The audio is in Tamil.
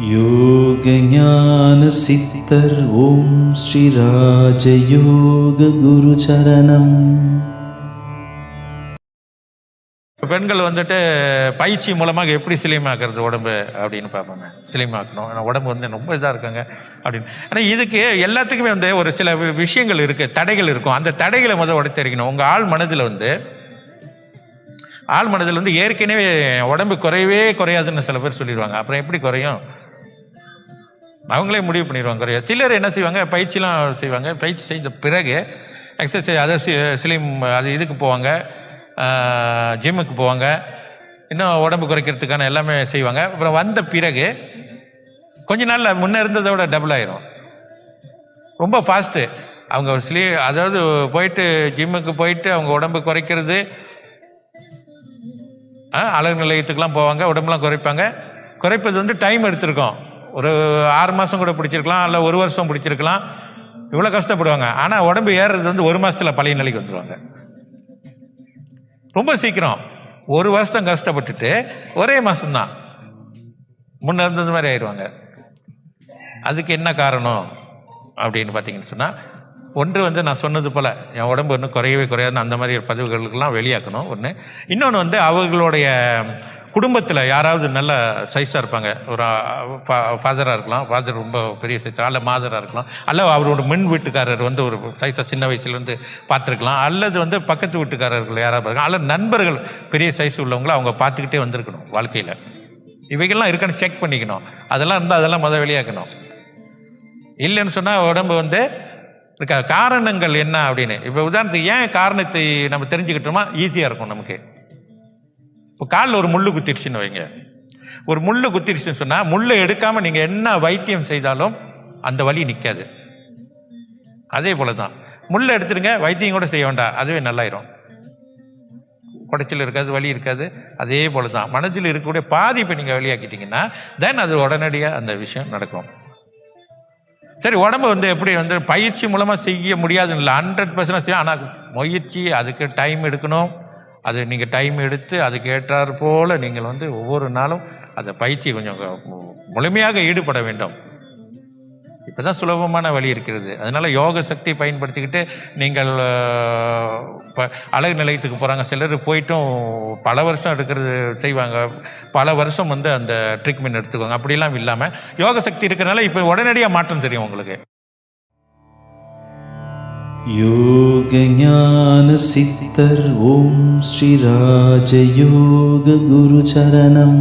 योग ज्ञान सिद्धर ओम श्री राजयोग गुरु चरणम. பெண்கள் வந்துட்டு பயிற்சி மூலமாக எப்படி சிலிமாக்குறது உடம்பு அப்படின்னு பார்ப்பாங்க. சிலிமாக்கணும், ஆனால் உடம்பு வந்து ரொம்ப இதாக இருக்காங்க அப்படின்னு. ஆனால் இதுக்கு எல்லாத்துக்குமே வந்து ஒரு சில விஷயங்கள் இருக்குது, தடைகள் இருக்கும். அந்த தடைகளை உடைத்தறிக்கணும். உங்கள் ஆள் மனதில் வந்து ஏற்கனவே உடம்பு குறையவே குறையாதுன்னு சில பேர் சொல்லிடுவாங்க. அப்புறம் எப்படி குறையும்? அவங்களே முடிவு பண்ணிடுவாங்க குறையாது. சிலர் என்ன செய்வாங்க, பயிற்சிலாம் செய்வாங்க. பயிற்சி செய்த பிறகு எக்ஸசைஸ் அதை சிலிம் அது இதுக்கு போவாங்க, ஜிம்முக்கு போவாங்க, இன்னும் உடம்பு குறைக்கிறதுக்கான எல்லாமே செய்வாங்க. அப்புறம் வந்த பிறகு கொஞ்ச நாளில் முன்னே இருந்ததை விட டபுள் ஆயிரும். ரொம்ப ஃபாஸ்ட்டு. அவங்க அதாவது போயிட்டு ஜிம்முக்கு போயிட்டு அவங்க உடம்பு குறைக்கிறது, அழகு நிலையத்துக்கெலாம் போவாங்க, உடம்புலாம் குறைப்பாங்க. குறைப்பது வந்து டைம் எடுத்திருக்கோம். ஒரு 6 மாதம் கூட பிடிச்சிருக்கலாம், இல்லை 1 வருஷம் பிடிச்சிருக்கலாம். இவ்வளோ கஷ்டப்படுவாங்க. ஆனால் உடம்பு ஏறுறது வந்து 1 மாதத்தில் பழைய நிலைக்கு வந்துடுவாங்க. ரொம்ப சீக்கிரம் 1 வருஷம் கஷ்டப்பட்டுட்டு ஒரே மாதம்தான் முன்ன இருந்தது மாதிரி ஆயிடுவாங்க. அதுக்கு என்ன காரணம் அப்படின்னு பார்த்தீங்கன்னு சொன்னால், ஒன்று வந்து நான் சொன்னது போல் என் உடம்பு இன்னும் குறையவே குறையாதுன்னு அந்த மாதிரி பதிவுகளுக்கெல்லாம் வெளியாக்கணும் ஒன்று. இன்னொன்று வந்து அவர்களுடைய குடும்பத்தில் யாராவது நல்ல சைஸாக இருப்பாங்க. ஒரு ஃபாதராக இருக்கலாம், ஃபாதர் ரொம்ப பெரிய சைஸ், அல்ல மாதராக இருக்கலாம், அல்ல அவரோட மின் வீட்டுக்காரர் வந்து ஒரு சைஸாக சின்ன வயசுலேருந்து பார்த்துருக்கலாம், அல்லது வந்து பக்கத்து வீட்டுக்காரர்கள் யாராவது இருக்காங்க, அல்லது நண்பர்கள் பெரிய சைஸ் உள்ளவங்கள அவங்க பார்த்துக்கிட்டே வந்திருக்கணும் வாழ்க்கையில். இவைகள்லாம் இருக்கான்னு செக் பண்ணிக்கணும். அதெல்லாம் இருந்தால் அதெல்லாம் வெளியாக்கணும். இல்லைன்னு சொன்னால் உடம்பு வந்து இருக்க காரணங்கள் என்ன அப்படின்னு. இப்போ உதாரணத்துக்கு ஏன் காரணத்தை நம்ம தெரிஞ்சுக்கிட்டோமா ஈஸியாக இருக்கும் நமக்கு. இப்போ காலில் ஒரு முள்ளு குத்திருச்சுன்னு வைங்க. ஒரு முள்ளு குத்திருச்சுன்னு சொன்னால் முள்ளை எடுக்காமல் நீங்கள் என்ன வைத்தியம் செய்தாலும் அந்த வலி நிற்காது. அதே போல தான் முள்ளை எடுத்துருங்க, வைத்தியம் கூட செய்ய வேண்டாம், அதுவே நல்லாயிரும். குடைச்சல் இருக்காது, வலி இருக்காது. அதே போல தான் மனதில் இருக்கக்கூடிய பாதிப்பை நீங்கள் வெளியாக்கிட்டீங்கன்னா தென் அது உடனடியாக அந்த விஷயம் நடக்கும். சரி, உடம்பு வந்து எப்படி வந்து பயிற்சி மூலமாக செய்ய முடியாதுன்னு இல்லை, 100% செய்யும். ஆனால் முயற்சி, அதுக்கு டைம் எடுக்கணும். அது நீங்கள் டைம் எடுத்து அதுக்கு ஏற்றார் போல் நீங்கள் வந்து ஒவ்வொரு நாளும் அந்த பயிற்சி கொஞ்சம் முழுமையாக ஈடுபட வேண்டும். இப்போ தான் சுலபமான வழி இருக்கிறது. அதனால் யோக சக்தி பயன்படுத்திக்கிட்டு நீங்கள் இப்போ அழகு நிலையத்துக்கு போகிறாங்க. சிலர் போயிட்டும் பல வருஷம் எடுக்கிறது செய்வாங்க, பல வருஷம் வந்து அந்த ட்ரீட்மெண்ட் எடுத்துக்குவாங்க. அப்படிலாம் இல்லாமல் யோக சக்தி இருக்கிறனால இப்போ உடனடியாக மாற்றம் தெரியும் உங்களுக்கு. योग ज्ञान सिद्धर ओम श्री राजयोग गुरु चरणम.